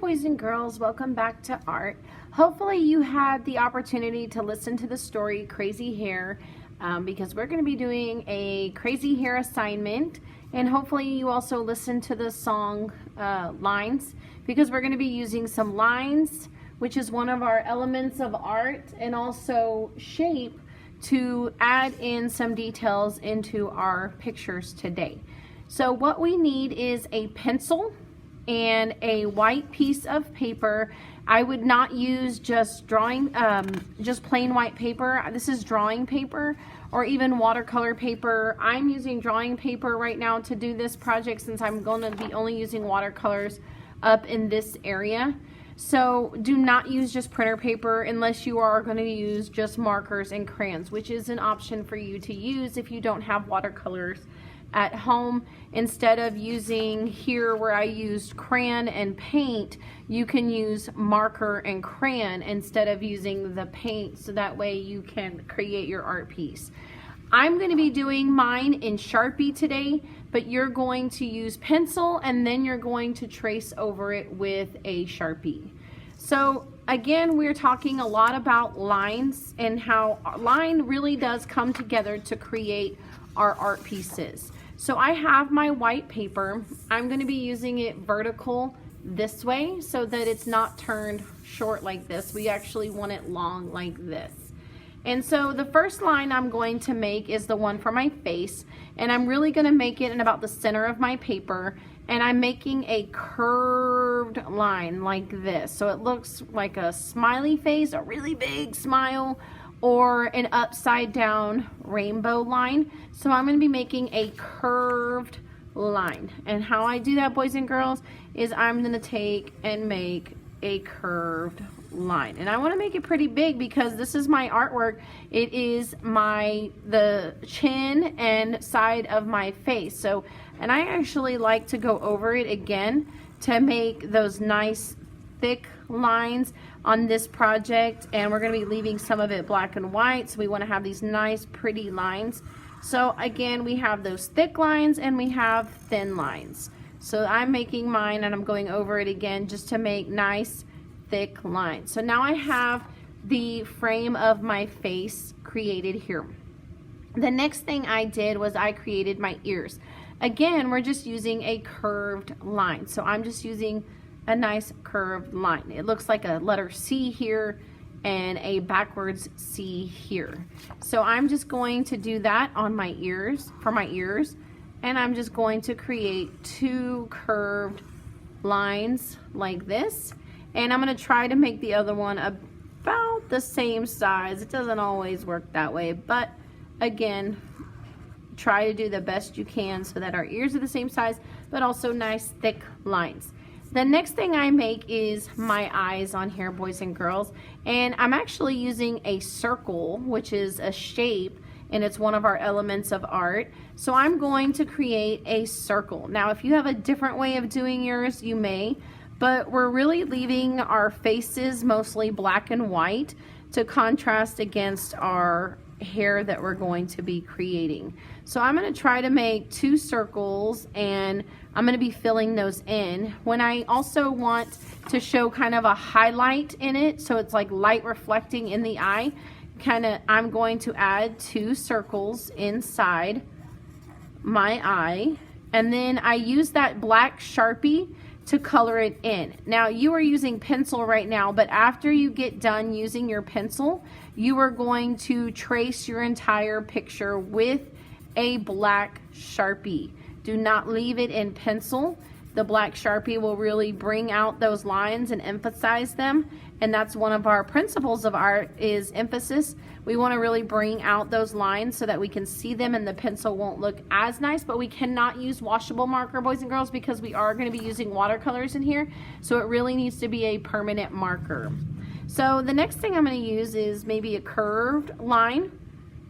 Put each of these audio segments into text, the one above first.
boys and girls, welcome back to art. Hopefully you had the opportunity to listen to the story Crazy Hair, because we're going to be doing a crazy hair assignment, and hopefully you also listened to the song lines, because we're going to be using some lines, which is one of our elements of art, and also shape to add in some details into our pictures today. So what we need is a pencil and a white piece of paper. I would not use just drawing, just plain white paper. This is drawing paper or even watercolor paper. I'm using drawing paper right now to do this project since I'm going to be only using watercolors up in this area. So do not use just printer paper unless you are going to use just markers and crayons, which is an option for you to use if you don't have watercolors at home. Instead of using here where I used crayon and paint, you can use marker and crayon instead of using the paint, so that way you can create your art piece. I'm going to be doing mine in Sharpie today, but you're going to use pencil and then you're going to trace over it with a Sharpie. So again, we're talking a lot about lines and how line really does come together to create our art pieces. So I have my white paper. I'm going to be using it vertical this way so that it's not turned short like this. We actually want it long like this. And so the first line I'm going to make is the one for my face, and I'm really going to make it in about the center of my paper, and I'm making a curved line like this. So it looks like a smiley face, a really big smile, or an upside down rainbow line. So I'm going to be making a curved line. And how I do that, boys and girls, is I'm going to take and make a curved line. And I want to make it pretty big because this is my artwork. It is the chin and side of my face. So, and I actually like to go over it again to make those nice thick lines on this project, and we're going to be leaving some of it black and white, so we want to have these nice pretty lines. So again, we have those thick lines and we have thin lines. So I'm making mine and I'm going over it again just to make nice thick lines. So now I have the frame of my face created here. The next thing I did was I created my ears. Again, we're just using a curved line. So I'm just using a nice curved line. It looks like a letter C here and a backwards C here. So I'm just going to do that on my ears, for my ears, and I'm just going to create two curved lines like this, and I'm going to try to make the other one about the same size. It doesn't always work that way, but again, try to do the best you can so that our ears are the same size, but also nice thick lines. The next thing I make is my eyes on here, boys and girls, and I'm actually using a circle, which is a shape, and it's one of our elements of art. So I'm going to create a circle. Now, if you have a different way of doing yours, you may, but we're really leaving our faces mostly black and white to contrast against our hair that we're going to be creating. So I'm going to try to make two circles, and I'm going to be filling those in. When I also want to show kind of a highlight in it, so it's like light reflecting in the eye, I'm going to add two circles inside my eye, and then I use that black Sharpie to color it in. Now you are using pencil right now, but after you get done using your pencil, you are going to trace your entire picture with a black Sharpie. Do not leave it in pencil. The black Sharpie will really bring out those lines and emphasize them, and that's one of our principles of art, is emphasis. We want to really bring out those lines so that we can see them and the pencil won't look as nice, but we cannot use washable marker, boys and girls, because we are going to be using watercolors in here, so it really needs to be a permanent marker. So the next thing I'm going to use is maybe a curved line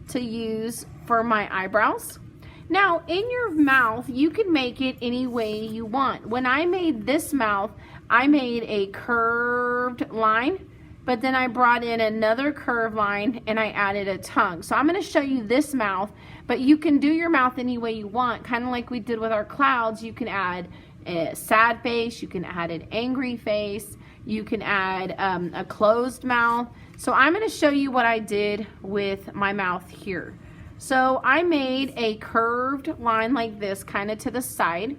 to use for my eyebrows. Now, in your mouth, you can make it any way you want. When I made this mouth, I made a curved line, but then I brought in another curved line and I added a tongue. So I'm going to show you this mouth, but you can do your mouth any way you want. Kind of like we did with our clouds, you can add a sad face, you can add an angry face, you can add a closed mouth. So I'm going to show you what I did with my mouth here. So I made a curved line like this, kind of to the side,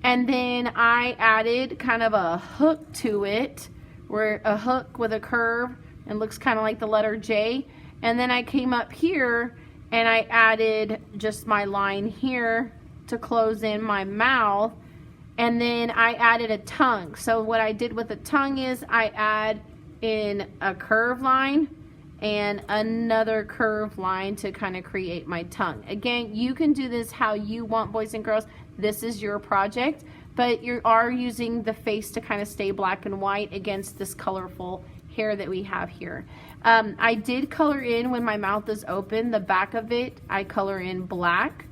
and then I added kind of a hook to it, where a hook with a curve and looks kind of like the letter J. And then I came up here and I added just my line here to close in my mouth, and then I added a tongue. So what I did with the tongue is I add in a curved line and another curved line to kind of create my tongue. Again, you can do this how you want, boys and girls. This is your project, but you are using the face to kind of stay black and white against this colorful hair that we have here. I did color in when my mouth is open, the back of it, I color in black.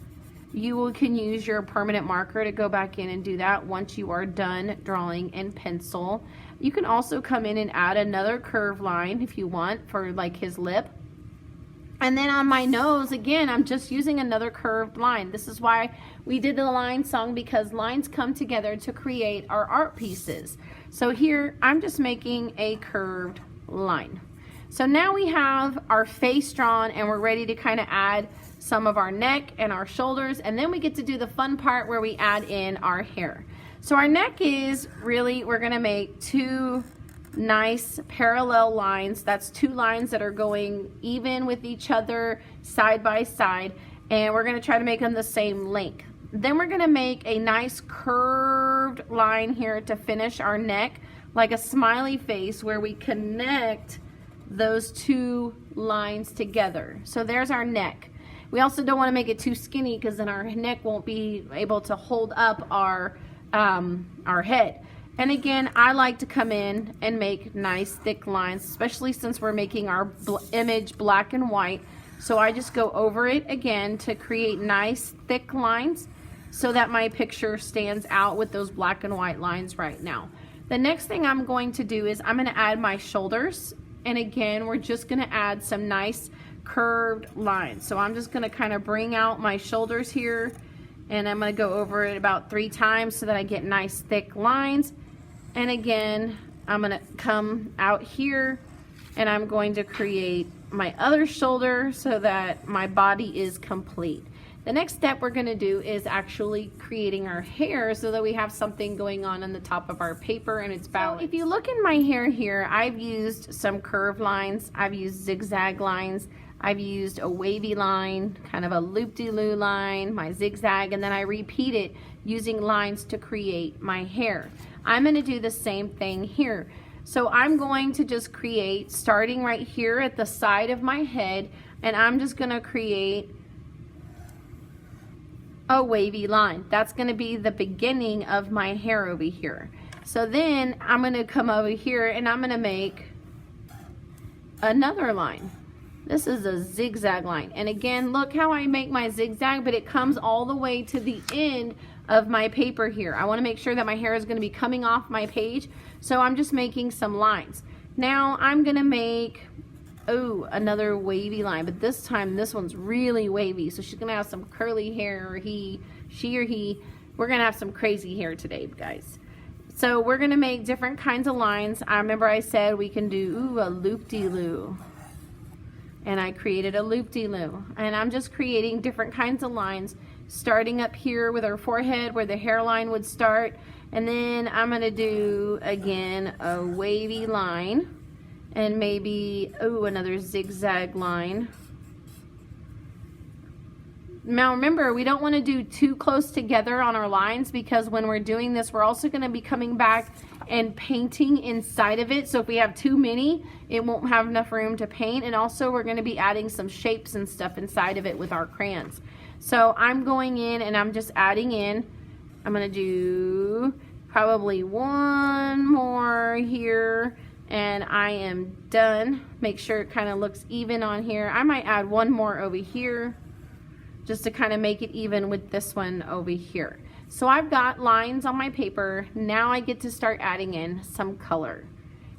You can use your permanent marker to go back in and do that once you are done drawing in pencil. You can also come in and add another curved line if you want for like his lip. And then on my nose, again, I'm just using another curved line. This is why we did the line song, because lines come together to create our art pieces. So here, I'm just making a curved line. So now we have our face drawn and we're ready to kind of add some of our neck and our shoulders, and then we get to do the fun part where we add in our hair. So our neck is really, we're gonna make two nice parallel lines. That's two lines that are going even with each other, side by side, and we're gonna try to make them the same length. Then we're gonna make a nice curved line here to finish our neck, like a smiley face, where we connect those two lines together. So there's our neck. We also don't want to make it too skinny, because then our neck won't be able to hold up our head. And again, I like to come in and make nice thick lines, especially since we're making our image black and white. So I just go over it again to create nice thick lines so that my picture stands out with those black and white lines right now. The next thing I'm going to do is I'm going to add my shoulders. And again, we're just going to add some nice curved lines. So I'm just going to kind of bring out my shoulders here, and I'm going to go over it about 3 times so that I get nice thick lines. And again, I'm going to come out here and I'm going to create my other shoulder so that my body is complete. The next step we're going to do is actually creating our hair so that we have something going on the top of our paper and it's balanced. So if you look in my hair here, I've used some curved lines, I've used zigzag lines, I've used a wavy line, kind of a loop-de-loo line, my zigzag, and then I repeat it using lines to create my hair. I'm going to do the same thing here. So I'm going to just create, starting right here at the side of my head, and I'm just going to create a wavy line. That's going to be the beginning of my hair over here. So then I'm going to come over here and I'm going to make another line. This is a zigzag line. And again, look how I make my zigzag, but it comes all the way to the end of my paper here. I want to make sure that my hair is going to be coming off my page. So I'm just making some lines. Now I'm going to make another wavy line, but this time this one's really wavy, so she's gonna have some curly hair, or she or he. We're gonna have some crazy hair today, guys. So we're gonna make different kinds of lines. I remember I said we can do a loop-de-loo, and I created a loop-de-loo, and I'm just creating different kinds of lines, starting up here with our forehead where the hairline would start, and then I'm gonna do again a wavy line, and maybe, another zigzag line. Now remember, we don't want to do too close together on our lines, because when we're doing this, we're also going to be coming back and painting inside of it. So if we have too many, it won't have enough room to paint. And also we're going to be adding some shapes and stuff inside of it with our crayons. So I'm going in and I'm just adding in. I'm going to do probably one more here. And I am done. Make sure it kind of looks even on here. I might add one more over here just to kind of make it even with this one over here. So I've got lines on my paper. Now I get to start adding in some color.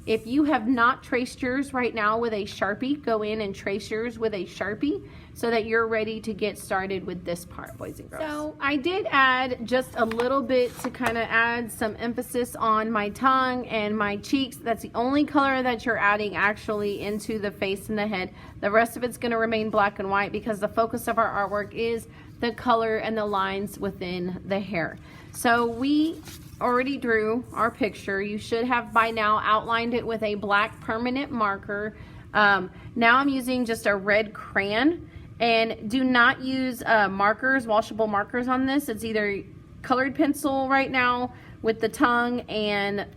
If you have not traced yours right now with a Sharpie, go in and trace yours with a Sharpie so that you're ready to get started with this part, boys and girls. So I did add just a little bit to kind of add some emphasis on my tongue and my cheeks. That's the only color that you're adding actually into the face and the head. The rest of it's going to remain black and white because the focus of our artwork is the color and the lines within the hair. So we already drew our picture. You should have by now outlined it with a black permanent marker. Now I'm using just a red crayon, and do not use markers, washable markers on this. It's either colored pencil right now with the tongue, and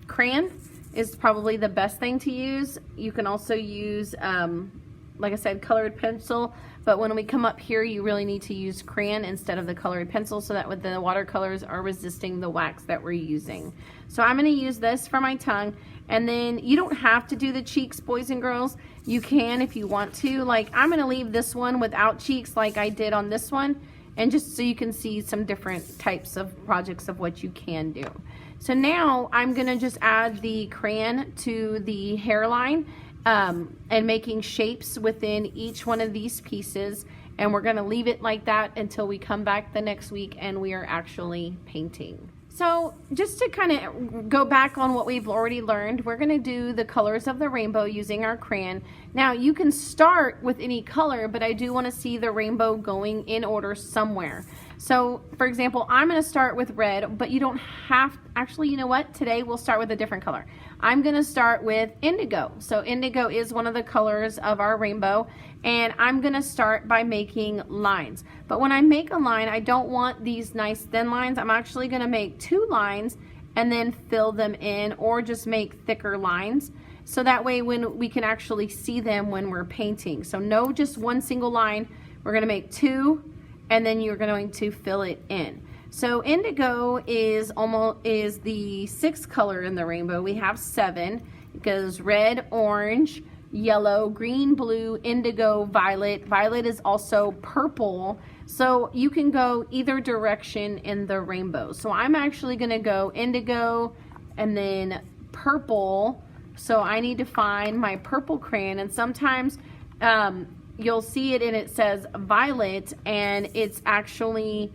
crayon is probably the best thing to use. You can also use like I said, colored pencil, but when we come up here, you really need to use crayon instead of the colored pencil so that with the watercolors are resisting the wax that we're using. So I'm going to use this for my tongue, and then you don't have to do the cheeks, boys and girls. You can if you want to. Like, I'm going to leave this one without cheeks like I did on this one, and just so you can see some different types of projects of what you can do. So now I'm going to just add the crayon to the hairline, and making shapes within each one of these pieces, and we're going to leave it like that until we come back the next week and we are actually painting. So just to kind of go back on what we've already learned, we're going to do the colors of the rainbow using our crayon. Now you can start with any color, but I do want to see the rainbow going in order somewhere. So for example, I'm going to start with red, but you don't have, actually, you know what? Today we'll start with a different color. I'm going to start with indigo. So indigo is one of the colors of our rainbow, and I'm going to start by making lines. But when I make a line, I don't want these nice thin lines. I'm actually going to make 2 lines and then fill them in, or just make thicker lines. So that way when we can actually see them when we're painting. So no just one single line. We're going to make 2, and then you're going to fill it in. So indigo is the 6th color in the rainbow. We have 7. It goes red, orange, yellow, green, blue, indigo, violet. Violet is also purple. So you can go either direction in the rainbow. So I'm actually going to go indigo and then purple. So I need to find my purple crayon, and sometimes you'll see it and it says violet, and it's actually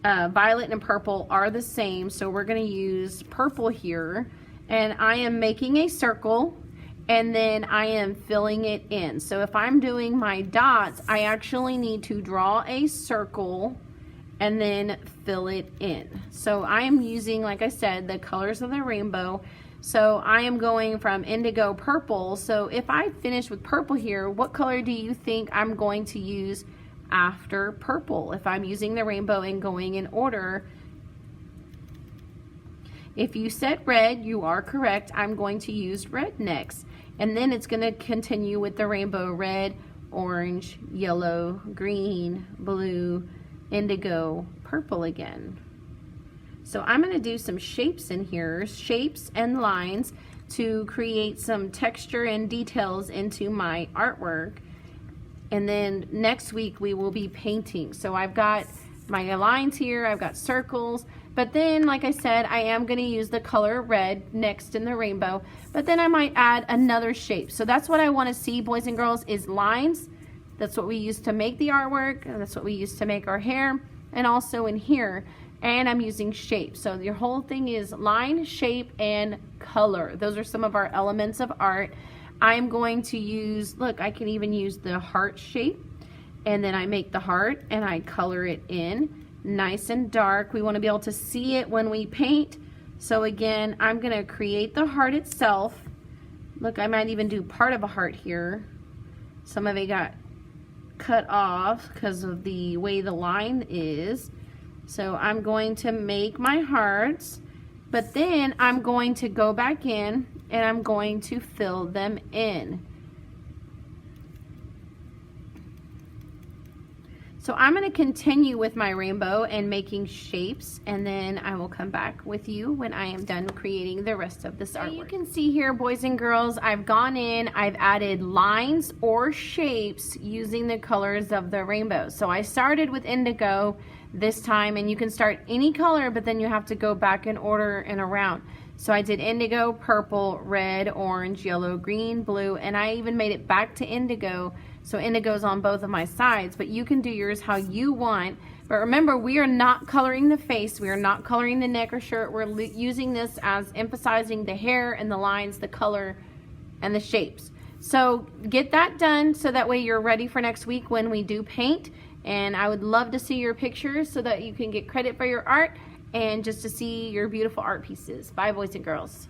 violet and purple are the same. So we're going to use purple here, and I am making a circle, and then I am filling it in. So if I'm doing my dots, I actually need to draw a circle and then fill it in. So I am using, like I said, the colors of the rainbow. So I am going from indigo, purple. So if I finish with purple here, what color do you think I'm going to use after purple if I'm using the rainbow and going in order? If you said red, you are correct. I'm going to use red next, and then it's going to continue with the rainbow: red, orange, yellow, green, blue, indigo, purple again. So I'm going to do some shapes in here, shapes and lines, to create some texture and details into my artwork. And then next week we will be painting. So I've got my lines here, I've got circles, but then, like I said, I am going to use the color red next in the rainbow, but then I might add another shape. So that's what I want to see, boys and girls, is lines. That's what we use to make the artwork, and that's what we use to make our hair, and also in here. And I'm using shape. So your whole thing is line, shape, and color. Those are some of our elements of art. I'm going to use, look, I can even use the heart shape, and then I make the heart and I color it in nice and dark. We want to be able to see it when we paint. So again, I'm going to create the heart itself. Look, I might even do part of a heart here. Some of it got cut off because of the way the line is. So I'm going to make my hearts, but then I'm going to go back in and I'm going to fill them in. So I'm going to continue with my rainbow and making shapes, and then I will come back with you when I am done creating the rest of this artwork. You can see here, boys and girls, I've gone in, I've added lines or shapes using the colors of the rainbow. So I started with indigo this time, and you can start any color, but then you have to go back in order and around. So I did indigo, purple, red, orange, yellow, green, blue, and I even made it back to indigo. So indigo's on both of my sides, but you can do yours how you want. But remember, we are not coloring the face. We are not coloring the neck or shirt. We're using this as emphasizing the hair and the lines, the color, and the shapes. So get that done so that way you're ready for next week when we do paint. And I would love to see your pictures so that you can get credit for your art and just to see your beautiful art pieces. Bye, boys and girls.